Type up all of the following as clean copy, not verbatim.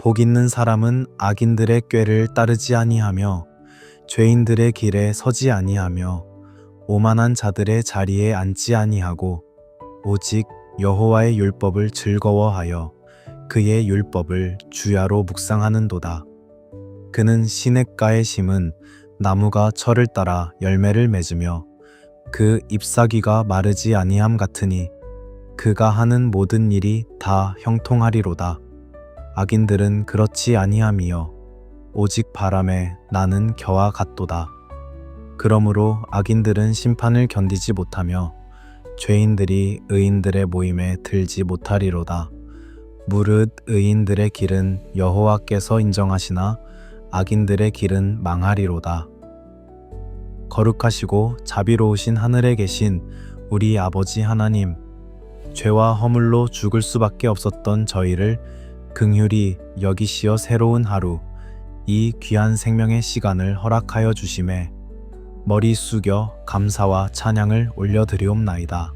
복 있는 사람은 악인들의 꾀를 따르지 아니하며 죄인들의 길에 서지 아니하며 오만한 자들의 자리에 앉지 아니하고 오직 여호와의 율법을 즐거워하여 그의 율법을 주야로 묵상하는도다. 그는 시냇가에 심은 나무가 철을 따라 열매를 맺으며 그 잎사귀가 마르지 아니함 같으니 그가 하는 모든 일이 다 형통하리로다. 악인들은 그렇지 아니함이여 오직 바람에 나는 겨와 같도다. 그러므로 악인들은 심판을 견디지 못하며 죄인들이 의인들의 모임에 들지 못하리로다. 무릇 의인들의 길은 여호와께서 인정하시나 악인들의 길은 망하리로다. 거룩하시고 자비로우신 하늘에 계신 우리 아버지 하나님, 죄와 허물로 죽을 수밖에 없었던 저희를 긍휼히 여기시어 새로운 하루, 이 귀한 생명의 시간을 허락하여 주심에 머리 숙여 감사와 찬양을 올려드리옵나이다.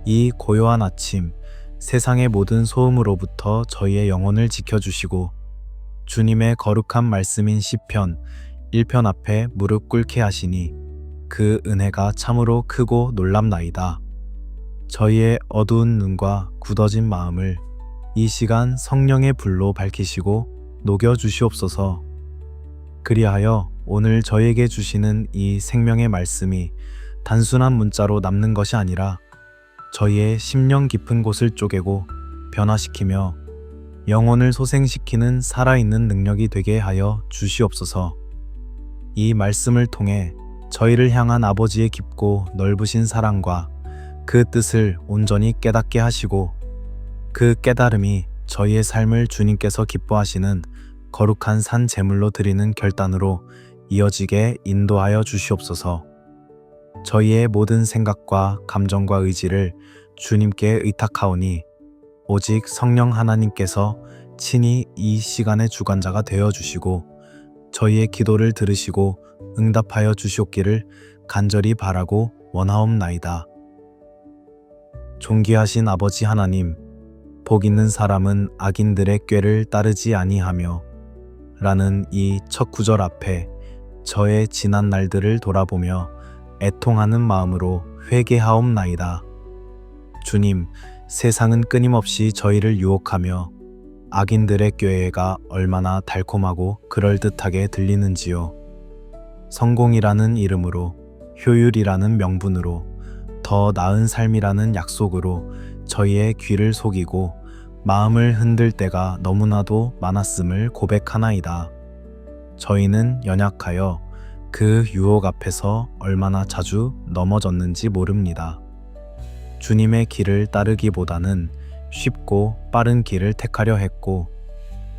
이 고요한 아침, 세상의 모든 소음으로부터 저희의 영혼을 지켜주시고 주님의 거룩한 말씀인 시편 1편 앞에 무릎 꿇게 하시니 그 은혜가 참으로 크고 놀랍나이다. 저희의 어두운 눈과 굳어진 마음을 이 시간 성령의 불로 밝히시고 녹여주시옵소서. 그리하여 오늘 저에게 주시는 이 생명의 말씀이 단순한 문자로 남는 것이 아니라 저희의 심령 깊은 곳을 쪼개고 변화시키며 영혼을 소생시키는 살아있는 능력이 되게 하여 주시옵소서. 이 말씀을 통해 저희를 향한 아버지의 깊고 넓으신 사랑과 그 뜻을 온전히 깨닫게 하시고 그 깨달음이 저희의 삶을 주님께서 기뻐하시는 거룩한 산 제물로 드리는 결단으로 이어지게 인도하여 주시옵소서. 저희의 모든 생각과 감정과 의지를 주님께 의탁하오니 오직 성령 하나님께서 친히 이 시간의 주관자가 되어 주시고 저희의 기도를 들으시고 응답하여 주시옵기를 간절히 바라고 원하옵나이다. 존귀하신 아버지 하나님, 복 있는 사람은 악인들의 꾀를 따르지 아니하며 라는 이 첫 구절 앞에 저의 지난 날들을 돌아보며 애통하는 마음으로 회개하옵나이다. 주님, 세상은 끊임없이 저희를 유혹하며 악인들의 꾀가 얼마나 달콤하고 그럴듯하게 들리는지요. 성공이라는 이름으로, 효율이라는 명분으로, 더 나은 삶이라는 약속으로 저희의 귀를 속이고 마음을 흔들 때가 너무나도 많았음을 고백하나이다. 저희는 연약하여 그 유혹 앞에서 얼마나 자주 넘어졌는지 모릅니다. 주님의 길을 따르기보다는 쉽고 빠른 길을 택하려 했고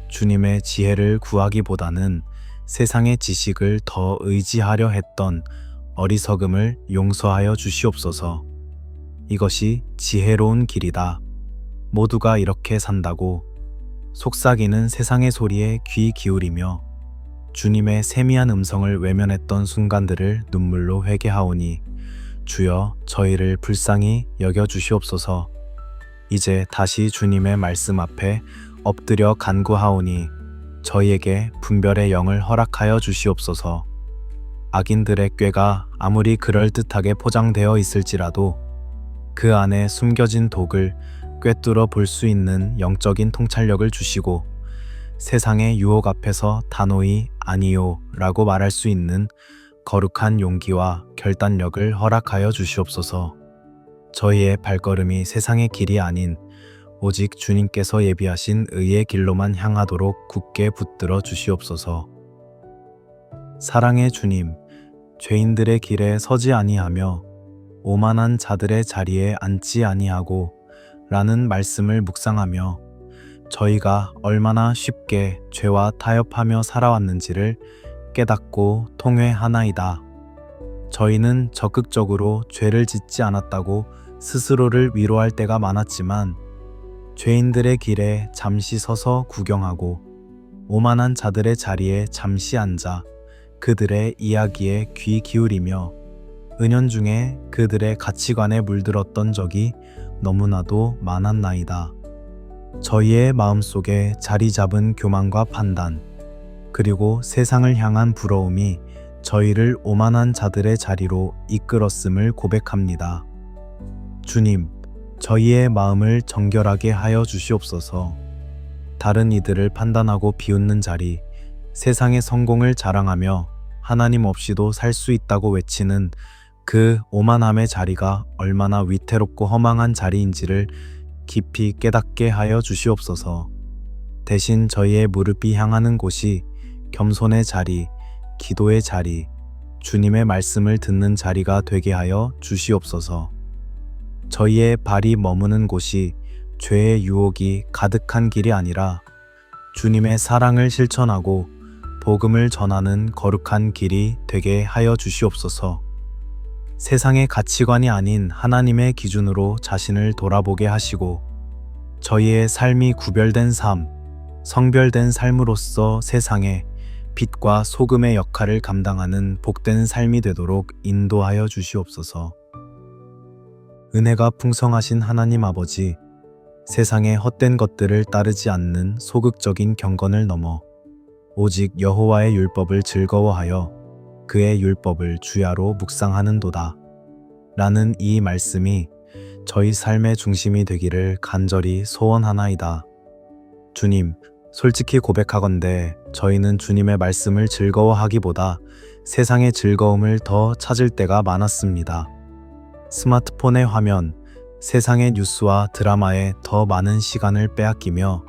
주님의 지혜를 구하기보다는 세상의 지식을 더 의지하려 했던 어리석음을 용서하여 주시옵소서. 이것이 지혜로운 길이다. 모두가 이렇게 산다고 속삭이는 세상의 소리에 귀 기울이며 주님의 세미한 음성을 외면했던 순간들을 눈물로 회개하오니 주여 저희를 불쌍히 여겨주시옵소서. 이제 다시 주님의 말씀 앞에 엎드려 간구하오니 저희에게 분별의 영을 허락하여 주시옵소서. 악인들의 꾀가 아무리 그럴듯하게 포장되어 있을지라도 그 안에 숨겨진 독을 꿰뚫어 볼 수 있는 영적인 통찰력을 주시고 세상의 유혹 앞에서 단호히 아니요 라고 말할 수 있는 거룩한 용기와 결단력을 허락하여 주시옵소서. 저희의 발걸음이 세상의 길이 아닌 오직 주님께서 예비하신 의의 길로만 향하도록 굳게 붙들어 주시옵소서. 사랑의 주님, 죄인들의 길에 서지 아니하며 오만한 자들의 자리에 앉지 아니하고 라는 말씀을 묵상하며 저희가 얼마나 쉽게 죄와 타협하며 살아왔는지를 깨닫고 통회하나이다. 저희는 적극적으로 죄를 짓지 않았다고 스스로를 위로할 때가 많았지만 죄인들의 길에 잠시 서서 구경하고 오만한 자들의 자리에 잠시 앉아 그들의 이야기에 귀 기울이며 은연중에 그들의 가치관에 물들었던 적이 너무나도 많았나이다. 저희의 마음속에 자리 잡은 교만과 판단, 그리고 세상을 향한 부러움이 저희를 오만한 자들의 자리로 이끌었음을 고백합니다. 주님, 저희의 마음을 정결하게 하여 주시옵소서. 다른 이들을 판단하고 비웃는 자리, 세상의 성공을 자랑하며 하나님 없이도 살 수 있다고 외치는 그 오만함의 자리가 얼마나 위태롭고 허망한 자리인지를 깊이 깨닫게 하여 주시옵소서. 대신 저희의 무릎이 향하는 곳이 겸손의 자리, 기도의 자리, 주님의 말씀을 듣는 자리가 되게 하여 주시옵소서. 저희의 발이 머무는 곳이 죄의 유혹이 가득한 길이 아니라 주님의 사랑을 실천하고 복음을 전하는 거룩한 길이 되게 하여 주시옵소서. 세상의 가치관이 아닌 하나님의 기준으로 자신을 돌아보게 하시고 저희의 삶이 구별된 삶, 성별된 삶으로서 세상에 빛과 소금의 역할을 감당하는 복된 삶이 되도록 인도하여 주시옵소서. 은혜가 풍성하신 하나님 아버지, 세상의 헛된 것들을 따르지 않는 소극적인 경건을 넘어 오직 여호와의 율법을 즐거워하여 그의 율법을 주야로 묵상하는도다 라는 이 말씀이 저희 삶의 중심이 되기를 간절히 소원하나이다. 주님, 솔직히 고백하건대 저희는 주님의 말씀을 즐거워하기보다 세상의 즐거움을 더 찾을 때가 많았습니다. 스마트폰의 화면, 세상의 뉴스와 드라마에 더 많은 시간을 빼앗기며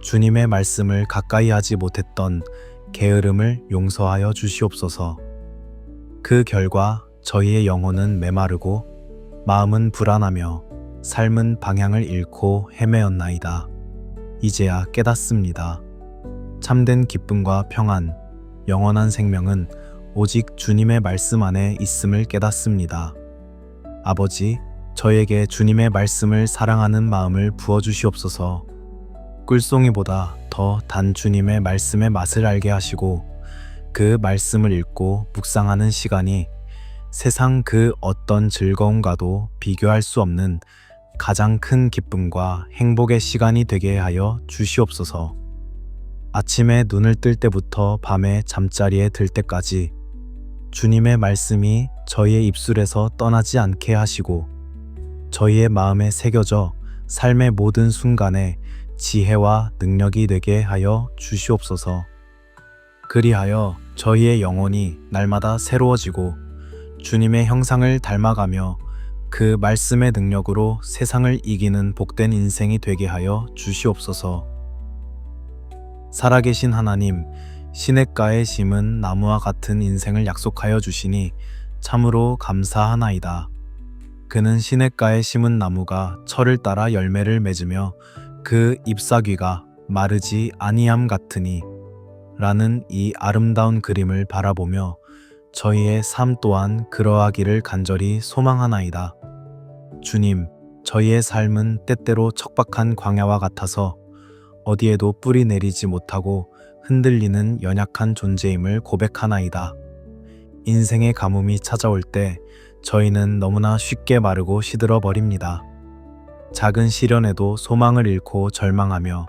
주님의 말씀을 가까이 하지 못했던 게으름을 용서하여 주시옵소서. 그 결과 저희의 영혼은 메마르고 마음은 불안하며 삶은 방향을 잃고 헤매었나이다. 이제야 깨닫습니다. 참된 기쁨과 평안, 영원한 생명은 오직 주님의 말씀 안에 있음을 깨닫습니다. 아버지, 저에게 주님의 말씀을 사랑하는 마음을 부어주시옵소서. 꿀송이보다 더 단 주님의 말씀의 맛을 알게 하시고 그 말씀을 읽고 묵상하는 시간이 세상 그 어떤 즐거움과도 비교할 수 없는 가장 큰 기쁨과 행복의 시간이 되게 하여 주시옵소서. 아침에 눈을 뜰 때부터 밤에 잠자리에 들 때까지 주님의 말씀이 저희의 입술에서 떠나지 않게 하시고 저희의 마음에 새겨져 삶의 모든 순간에 지혜와 능력이 되게 하여 주시옵소서. 그리하여 저희의 영혼이 날마다 새로워지고 주님의 형상을 닮아가며 그 말씀의 능력으로 세상을 이기는 복된 인생이 되게 하여 주시옵소서. 살아계신 하나님, 시냇가에 심은 나무와 같은 인생을 약속하여 주시니 참으로 감사하나이다. 그는 시냇가에 심은 나무가 철을 따라 열매를 맺으며 그 잎사귀가 마르지 아니함 같으니 라는 이 아름다운 그림을 바라보며 저희의 삶 또한 그러하기를 간절히 소망하나이다. 주님, 저희의 삶은 때때로 척박한 광야와 같아서 어디에도 뿌리 내리지 못하고 흔들리는 연약한 존재임을 고백하나이다. 인생의 가뭄이 찾아올 때 저희는 너무나 쉽게 마르고 시들어 버립니다. 작은 시련에도 소망을 잃고 절망하며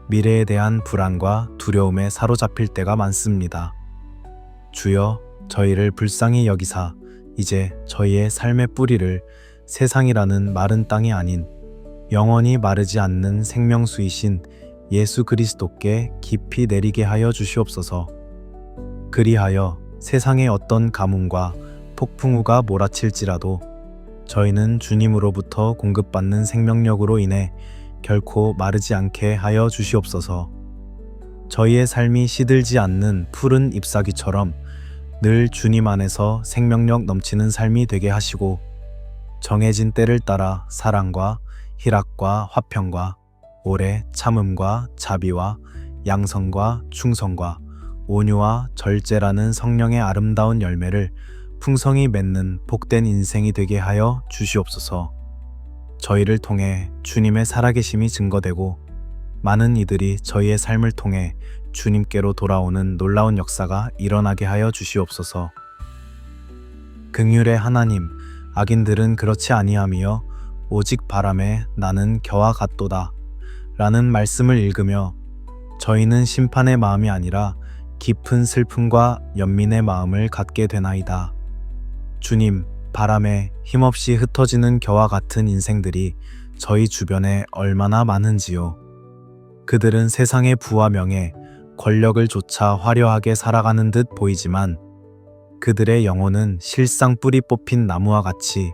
미래에 대한 불안과 두려움에 사로잡힐 때가 많습니다. 주여, 저희를 불쌍히 여기사 이제 저희의 삶의 뿌리를 세상이라는 마른 땅이 아닌 영원히 마르지 않는 생명수이신 예수 그리스도께 깊이 내리게 하여 주시옵소서. 그리하여 세상의 어떤 가뭄과 폭풍우가 몰아칠지라도 저희는 주님으로부터 공급받는 생명력으로 인해 결코 마르지 않게 하여 주시옵소서. 저희의 삶이 시들지 않는 푸른 잎사귀처럼 늘 주님 안에서 생명력 넘치는 삶이 되게 하시고 정해진 때를 따라 사랑과 희락과 화평과 오래 참음과 자비와 양성과 충성과 온유와 절제라는 성령의 아름다운 열매를 풍성히 맺는 복된 인생이 되게 하여 주시옵소서. 저희를 통해 주님의 살아계심이 증거되고 많은 이들이 저희의 삶을 통해 주님께로 돌아오는 놀라운 역사가 일어나게 하여 주시옵소서. 긍휼의 하나님, 악인들은 그렇지 아니하며 오직 바람에 나는 겨와 같도다 라는 말씀을 읽으며 저희는 심판의 마음이 아니라 깊은 슬픔과 연민의 마음을 갖게 되나이다. 주님, 바람에 힘없이 흩어지는 겨와 같은 인생들이 저희 주변에 얼마나 많은지요. 그들은 세상의 부와 명예, 권력을 좇아 화려하게 살아가는 듯 보이지만 그들의 영혼은 실상 뿌리 뽑힌 나무와 같이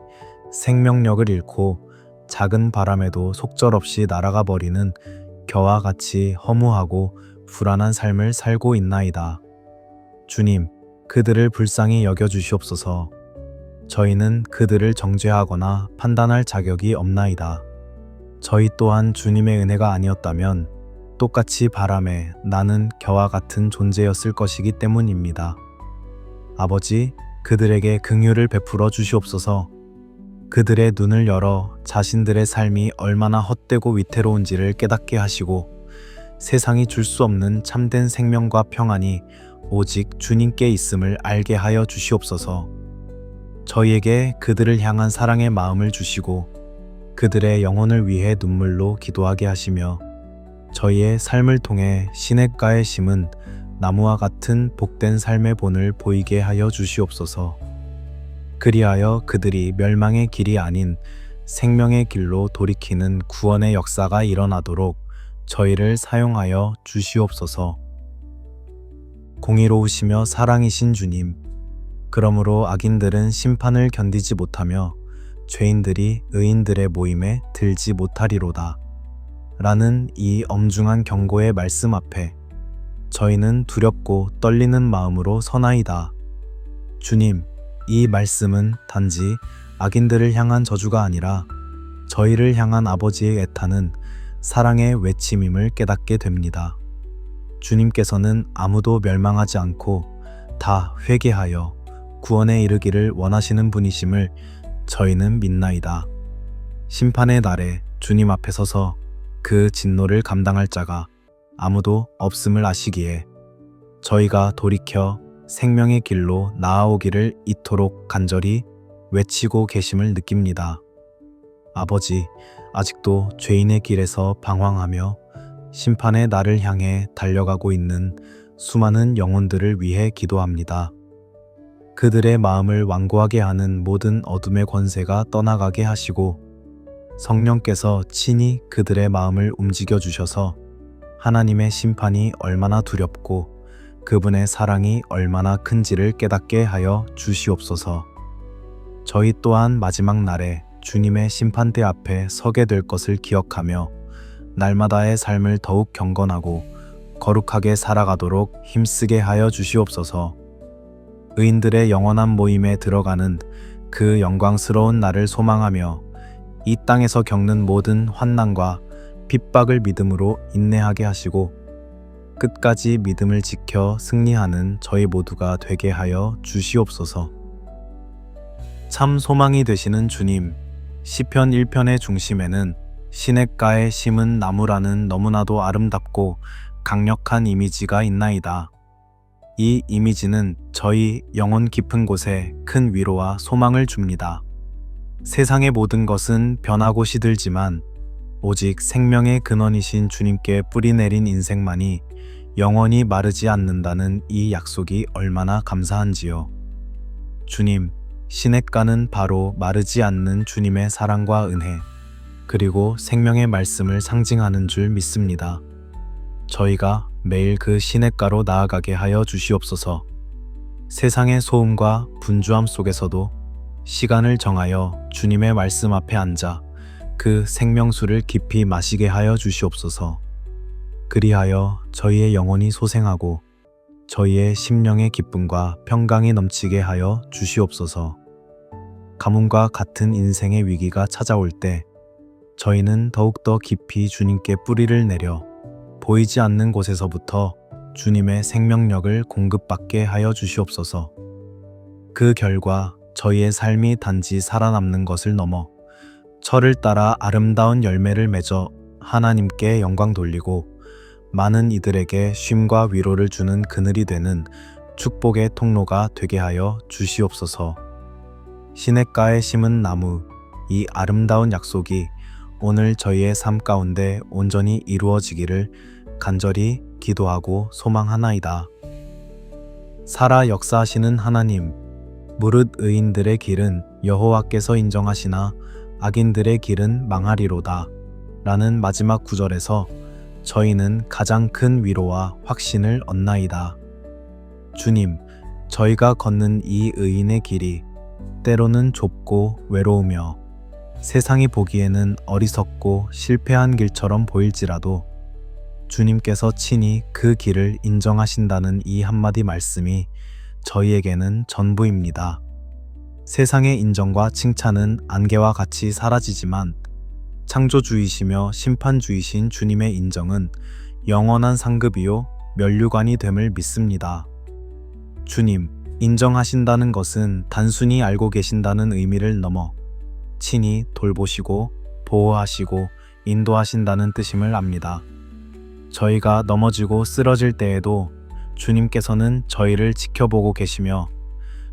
생명력을 잃고 작은 바람에도 속절없이 날아가 버리는 겨와 같이 허무하고 불안한 삶을 살고 있나이다. 주님, 그들을 불쌍히 여겨주시옵소서. 저희는 그들을 정죄하거나 판단할 자격이 없나이다. 저희 또한 주님의 은혜가 아니었다면 똑같이 바람에 나는 겨와 같은 존재였을 것이기 때문입니다. 아버지, 그들에게 긍휼을 베풀어 주시옵소서. 그들의 눈을 열어 자신들의 삶이 얼마나 헛되고 위태로운지를 깨닫게 하시고 세상이 줄 수 없는 참된 생명과 평안이 오직 주님께 있음을 알게 하여 주시옵소서. 저희에게 그들을 향한 사랑의 마음을 주시고 그들의 영혼을 위해 눈물로 기도하게 하시며 저희의 삶을 통해 시냇가에 심은 나무와 같은 복된 삶의 본을 보이게 하여 주시옵소서. 그리하여 그들이 멸망의 길이 아닌 생명의 길로 돌이키는 구원의 역사가 일어나도록 저희를 사용하여 주시옵소서. 공의로우시며 사랑이신 주님, 그러므로 악인들은 심판을 견디지 못하며 죄인들이 의인들의 모임에 들지 못하리로다. 라는 이 엄중한 경고의 말씀 앞에 저희는 두렵고 떨리는 마음으로 서나이다. 주님, 이 말씀은 단지 악인들을 향한 저주가 아니라 저희를 향한 아버지의 애타는 사랑의 외침임을 깨닫게 됩니다. 주님께서는 아무도 멸망하지 않고 다 회개하여 구원에 이르기를 원하시는 분이심을 저희는 믿나이다. 심판의 날에 주님 앞에 서서 그 진노를 감당할 자가 아무도 없음을 아시기에 저희가 돌이켜 생명의 길로 나아오기를 이토록 간절히 외치고 계심을 느낍니다. 아버지, 아직도 죄인의 길에서 방황하며 심판의 날을 향해 달려가고 있는 수많은 영혼들을 위해 기도합니다. 그들의 마음을 완고하게 하는 모든 어둠의 권세가 떠나가게 하시고 성령께서 친히 그들의 마음을 움직여 주셔서 하나님의 심판이 얼마나 두렵고 그분의 사랑이 얼마나 큰지를 깨닫게 하여 주시옵소서. 저희 또한 마지막 날에 주님의 심판대 앞에 서게 될 것을 기억하며 날마다의 삶을 더욱 경건하고 거룩하게 살아가도록 힘쓰게 하여 주시옵소서. 의인들의 영원한 모임에 들어가는 그 영광스러운 날을 소망하며 이 땅에서 겪는 모든 환난과 핍박을 믿음으로 인내하게 하시고 끝까지 믿음을 지켜 승리하는 저희 모두가 되게 하여 주시옵소서. 참 소망이 되시는 주님, 시편 1편의 중심에는 시냇가에 심은 나무라는 너무나도 아름답고 강력한 이미지가 있나이다. 이 이미지는 저희 영혼 깊은 곳에 큰 위로와 소망을 줍니다. 세상의 모든 것은 변하고 시들지만 오직 생명의 근원이신 주님께 뿌리 내린 인생만이 영원히 마르지 않는다는 이 약속이 얼마나 감사한지요. 주님, 시냇가는 바로 마르지 않는 주님의 사랑과 은혜, 그리고 생명의 말씀을 상징하는 줄 믿습니다. 저희가 매일 그 시냇가로 나아가게 하여 주시옵소서. 세상의 소음과 분주함 속에서도 시간을 정하여 주님의 말씀 앞에 앉아 그 생명수를 깊이 마시게 하여 주시옵소서. 그리하여 저희의 영혼이 소생하고 저희의 심령의 기쁨과 평강이 넘치게 하여 주시옵소서. 가뭄과 같은 인생의 위기가 찾아올 때 저희는 더욱더 깊이 주님께 뿌리를 내려 보이지 않는 곳에서부터 주님의 생명력을 공급받게 하여 주시옵소서. 그 결과 저희의 삶이 단지 살아남는 것을 넘어 철을 따라 아름다운 열매를 맺어 하나님께 영광 돌리고 많은 이들에게 쉼과 위로를 주는 그늘이 되는 축복의 통로가 되게 하여 주시옵소서. 시냇가에 심은 나무, 이 아름다운 약속이 오늘 저희의 삶 가운데 온전히 이루어지기를 간절히 기도하고 소망하나이다. 살아 역사하시는 하나님, 무릇 의인들의 길은 여호와께서 인정하시나 악인들의 길은 망하리로다. 라는 마지막 구절에서 저희는 가장 큰 위로와 확신을 얻나이다. 주님, 저희가 걷는 이 의인의 길이 때로는 좁고 외로우며 세상이 보기에는 어리석고 실패한 길처럼 보일지라도 주님께서 친히 그 길을 인정하신다는 이 한마디 말씀이 저희에게는 전부입니다. 세상의 인정과 칭찬은 안개와 같이 사라지지만 창조주이시며 심판주이신 주님의 인정은 영원한 상급이요 면류관이 됨을 믿습니다. 주님, 인정하신다는 것은 단순히 알고 계신다는 의미를 넘어 친히 돌보시고 보호하시고 인도하신다는 뜻임을 압니다. 저희가 넘어지고 쓰러질 때에도 주님께서는 저희를 지켜보고 계시며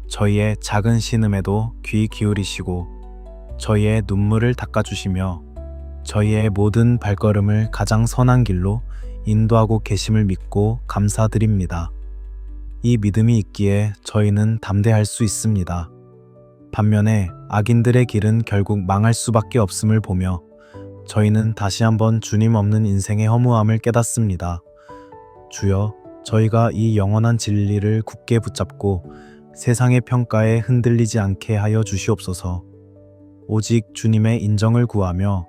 저희의 작은 신음에도 귀 기울이시고 저희의 눈물을 닦아주시며 저희의 모든 발걸음을 가장 선한 길로 인도하고 계심을 믿고 감사드립니다. 이 믿음이 있기에 저희는 담대할 수 있습니다. 반면에 악인들의 길은 결국 망할 수밖에 없음을 보며 저희는 다시 한번 주님 없는 인생의 허무함을 깨닫습니다. 주여, 저희가 이 영원한 진리를 굳게 붙잡고 세상의 평가에 흔들리지 않게 하여 주시옵소서. 오직 주님의 인정을 구하며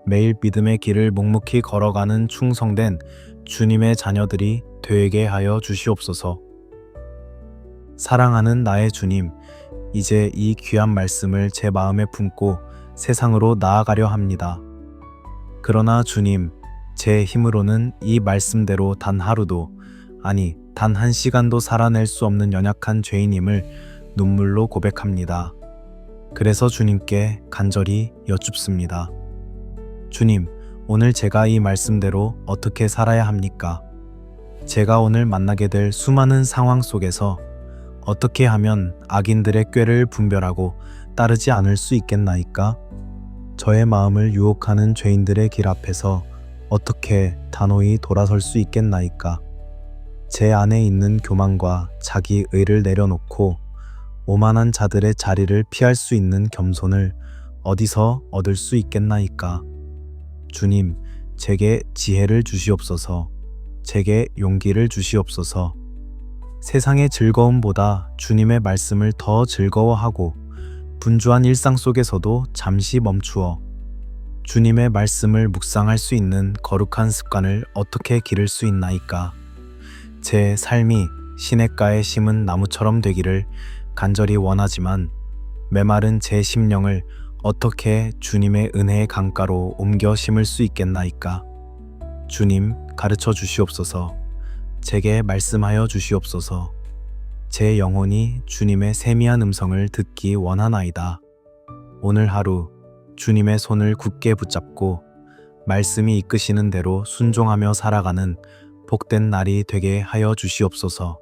매일 믿음의 길을 묵묵히 걸어가는 충성된 주님의 자녀들이 되게 하여 주시옵소서. 사랑하는 나의 주님, 이제 이 귀한 말씀을 제 마음에 품고 세상으로 나아가려 합니다. 그러나 주님, 제 힘으로는 이 말씀대로 단 하루도, 아니 단 한 시간도 살아낼 수 없는 연약한 죄인임을 눈물로 고백합니다. 그래서 주님께 간절히 여쭙습니다. 주님, 오늘 제가 이 말씀대로 어떻게 살아야 합니까? 제가 오늘 만나게 될 수많은 상황 속에서 어떻게 하면 악인들의 꾀를 분별하고 따르지 않을 수 있겠나이까? 저의 마음을 유혹하는 죄인들의 길 앞에서 어떻게 단호히 돌아설 수 있겠나이까? 제 안에 있는 교만과 자기 의를 내려놓고 오만한 자들의 자리를 피할 수 있는 겸손을 어디서 얻을 수 있겠나이까? 주님, 제게 지혜를 주시옵소서. 제게 용기를 주시옵소서. 세상의 즐거움보다 주님의 말씀을 더 즐거워하고 분주한 일상 속에서도 잠시 멈추어 주님의 말씀을 묵상할 수 있는 거룩한 습관을 어떻게 기를 수 있나이까? 제 삶이 시냇가에 심은 나무처럼 되기를 간절히 원하지만 메마른 제 심령을 어떻게 주님의 은혜의 강가로 옮겨 심을 수 있겠나이까? 주님, 가르쳐 주시옵소서. 제게 말씀하여 주시옵소서. 제 영혼이 주님의 세미한 음성을 듣기 원하나이다. 오늘 하루 주님의 손을 굳게 붙잡고 말씀이 이끄시는 대로 순종하며 살아가는 복된 날이 되게 하여 주시옵소서.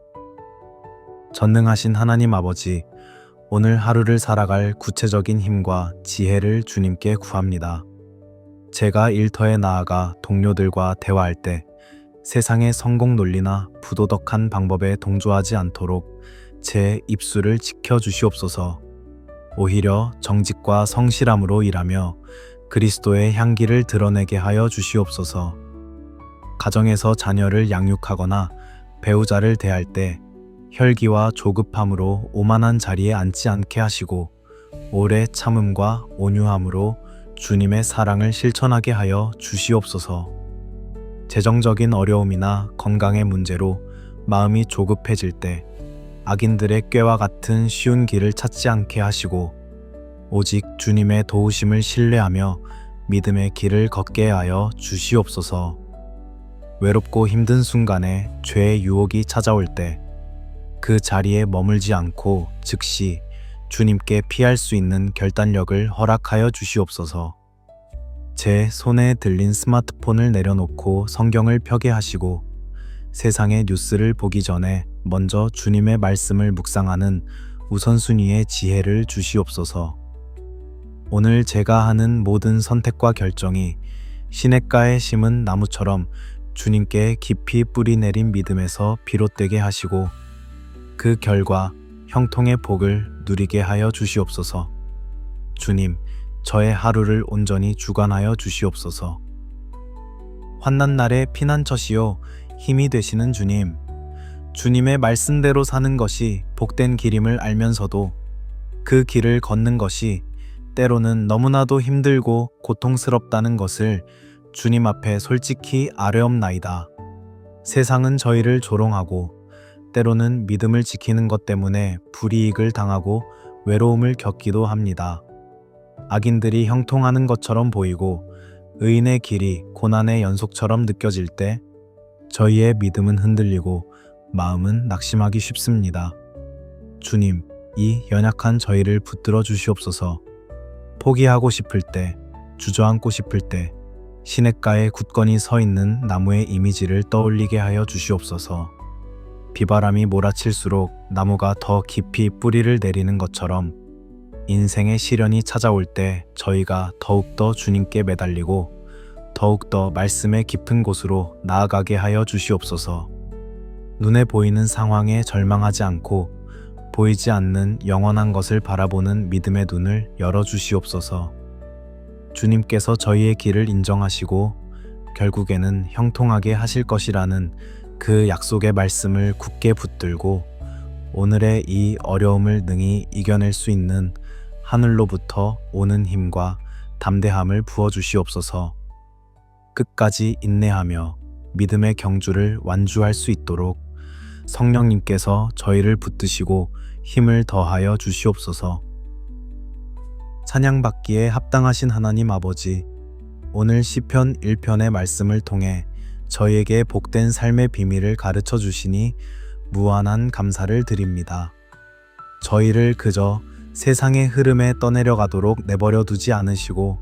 전능하신 하나님 아버지, 오늘 하루를 살아갈 구체적인 힘과 지혜를 주님께 구합니다. 제가 일터에 나아가 동료들과 대화할 때 세상의 성공 논리나 부도덕한 방법에 동조하지 않도록 제 입술을 지켜주시옵소서. 오히려 정직과 성실함으로 일하며 그리스도의 향기를 드러내게 하여 주시옵소서. 가정에서 자녀를 양육하거나 배우자를 대할 때 혈기와 조급함으로 오만한 자리에 앉지 않게 하시고 오래 참음과 온유함으로 주님의 사랑을 실천하게 하여 주시옵소서. 재정적인 어려움이나 건강의 문제로 마음이 조급해질 때 악인들의 꾀와 같은 쉬운 길을 찾지 않게 하시고 오직 주님의 도우심을 신뢰하며 믿음의 길을 걷게 하여 주시옵소서. 외롭고 힘든 순간에 죄의 유혹이 찾아올 때 그 자리에 머물지 않고 즉시 주님께 피할 수 있는 결단력을 허락하여 주시옵소서. 제 손에 들린 스마트폰을 내려놓고 성경을 펴게 하시고 세상의 뉴스를 보기 전에 먼저 주님의 말씀을 묵상하는 우선순위의 지혜를 주시옵소서. 오늘 제가 하는 모든 선택과 결정이 시냇가에 심은 나무처럼 주님께 깊이 뿌리 내린 믿음에서 비롯되게 하시고 그 결과 형통의 복을 누리게 하여 주시옵소서. 주님, 저의 하루를 온전히 주관하여 주시옵소서. 환난 날의 피난처시요 힘이 되시는 주님, 주님의 말씀대로 사는 것이 복된 길임을 알면서도 그 길을 걷는 것이 때로는 너무나도 힘들고 고통스럽다는 것을 주님 앞에 솔직히 아뢰옵나이다. 세상은 저희를 조롱하고 때로는 믿음을 지키는 것 때문에 불이익을 당하고 외로움을 겪기도 합니다. 악인들이 형통하는 것처럼 보이고 의인의 길이 고난의 연속처럼 느껴질 때 저희의 믿음은 흔들리고 마음은 낙심하기 쉽습니다. 주님, 이 연약한 저희를 붙들어 주시옵소서. 포기하고 싶을 때, 주저앉고 싶을 때 시냇가에 굳건히 서 있는 나무의 이미지를 떠올리게 하여 주시옵소서. 비바람이 몰아칠수록 나무가 더 깊이 뿌리를 내리는 것처럼 인생의 시련이 찾아올 때 저희가 더욱더 주님께 매달리고 더욱더 말씀의 깊은 곳으로 나아가게 하여 주시옵소서. 눈에 보이는 상황에 절망하지 않고 보이지 않는 영원한 것을 바라보는 믿음의 눈을 열어주시옵소서. 주님께서 저희의 길을 인정하시고 결국에는 형통하게 하실 것이라는 그 약속의 말씀을 굳게 붙들고 오늘의 이 어려움을 능히 이겨낼 수 있는 하늘로부터 오는 힘과 담대함을 부어주시옵소서. 끝까지 인내하며 믿음의 경주를 완주할 수 있도록 성령님께서 저희를 붙드시고 힘을 더하여 주시옵소서. 찬양받기에 합당하신 하나님 아버지, 오늘 시편 1편의 말씀을 통해 저희에게 복된 삶의 비밀을 가르쳐 주시니 무한한 감사를 드립니다. 저희를 그저 세상의 흐름에 떠내려가도록 내버려 두지 않으시고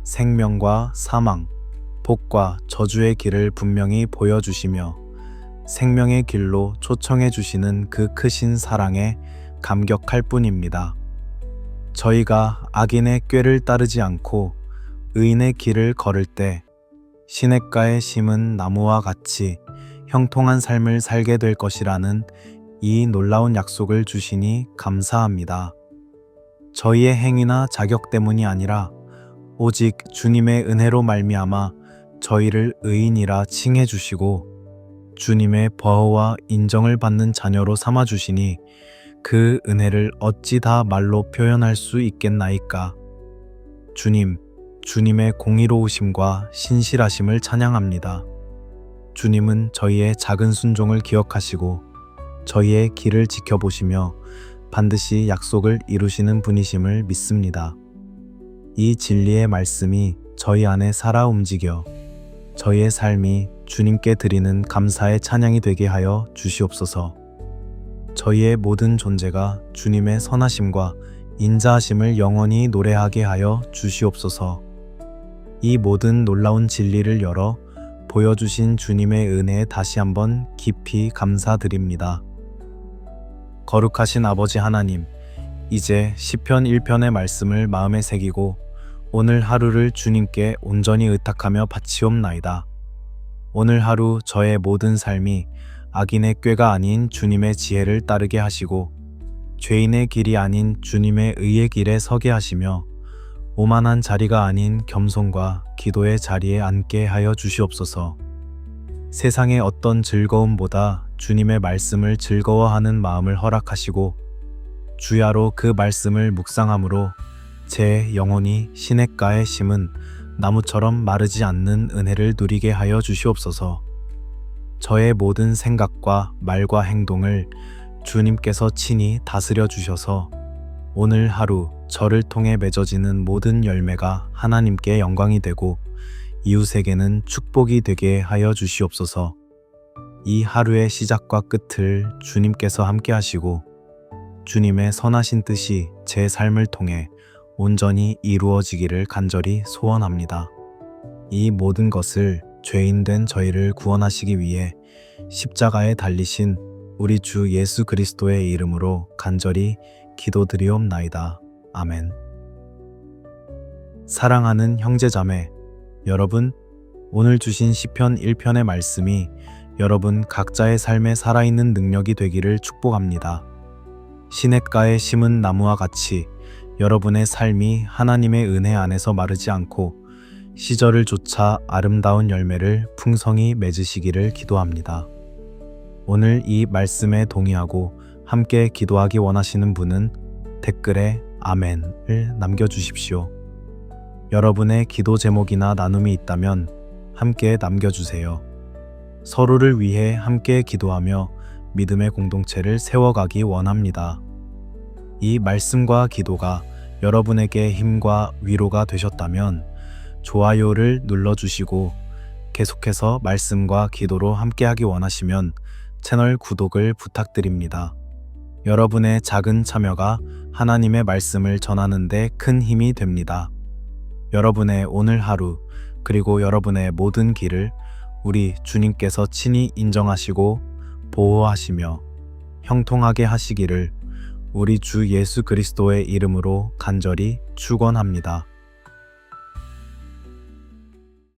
생명과 사망, 복과 저주의 길을 분명히 보여주시며 생명의 길로 초청해 주시는 그 크신 사랑에 감격할 뿐입니다. 저희가 악인의 꾀를 따르지 않고 의인의 길을 걸을 때 시냇가에 심은 나무와 같이 형통한 삶을 살게 될 것이라는 이 놀라운 약속을 주시니 감사합니다. 저희의 행위나 자격 때문이 아니라 오직 주님의 은혜로 말미암아 저희를 의인이라 칭해 주시고 주님의 보호와 인정을 받는 자녀로 삼아 주시니 그 은혜를 어찌 다 말로 표현할 수 있겠나이까. 주님, 주님의 공의로우심과 신실하심을 찬양합니다. 주님은 저희의 작은 순종을 기억하시고 저희의 길을 지켜보시며 반드시 약속을 이루시는 분이심을 믿습니다. 이 진리의 말씀이 저희 안에 살아 움직여 저희의 삶이 주님께 드리는 감사의 찬양이 되게 하여 주시옵소서. 저희의 모든 존재가 주님의 선하심과 인자하심을 영원히 노래하게 하여 주시옵소서. 이 모든 놀라운 진리를 열어 보여주신 주님의 은혜에 다시 한번 깊이 감사드립니다. 거룩하신 아버지 하나님, 이제 시편 1편의 말씀을 마음에 새기고 오늘 하루를 주님께 온전히 의탁하며 바치옵나이다. 오늘 하루 저의 모든 삶이 악인의 꾀가 아닌 주님의 지혜를 따르게 하시고 죄인의 길이 아닌 주님의 의의 길에 서게 하시며 오만한 자리가 아닌 겸손과 기도의 자리에 앉게 하여 주시옵소서. 세상의 어떤 즐거움보다 주님의 말씀을 즐거워하는 마음을 허락하시고 주야로 그 말씀을 묵상함으로 제 영혼이 시냇가에 심은 나무처럼 마르지 않는 은혜를 누리게 하여 주시옵소서. 저의 모든 생각과 말과 행동을 주님께서 친히 다스려 주셔서 오늘 하루 저를 통해 맺어지는 모든 열매가 하나님께 영광이 되고 이웃에게는 축복이 되게 하여 주시옵소서. 이 하루의 시작과 끝을 주님께서 함께 하시고 주님의 선하신 뜻이 제 삶을 통해 온전히 이루어지기를 간절히 소원합니다. 이 모든 것을 죄인된 저희를 구원하시기 위해 십자가에 달리신 우리 주 예수 그리스도의 이름으로 간절히 기도드리옵나이다. 아멘. 사랑하는 형제자매, 여러분, 오늘 주신 시편 1편의 말씀이 여러분 각자의 삶에 살아있는 능력이 되기를 축복합니다. 시냇가에 심은 나무와 같이 여러분의 삶이 하나님의 은혜 안에서 마르지 않고 시절을 쫓아 아름다운 열매를 풍성히 맺으시기를 기도합니다. 오늘 이 말씀에 동의하고 함께 기도하기 원하시는 분은 댓글에 아멘을 남겨주십시오. 여러분의 기도 제목이나 나눔이 있다면 함께 남겨주세요. 서로를 위해 함께 기도하며 믿음의 공동체를 세워가기 원합니다. 이 말씀과 기도가 여러분에게 힘과 위로가 되셨다면 좋아요를 눌러주시고 계속해서 말씀과 기도로 함께하기 원하시면 채널 구독을 부탁드립니다. 여러분의 작은 참여가 하나님의 말씀을 전하는 데 큰 힘이 됩니다. 여러분의 오늘 하루 그리고 여러분의 모든 길을 우리 주님께서 친히 인정하시고 보호하시며 형통하게 하시기를 우리 주 예수 그리스도의 이름으로 간절히 축원합니다.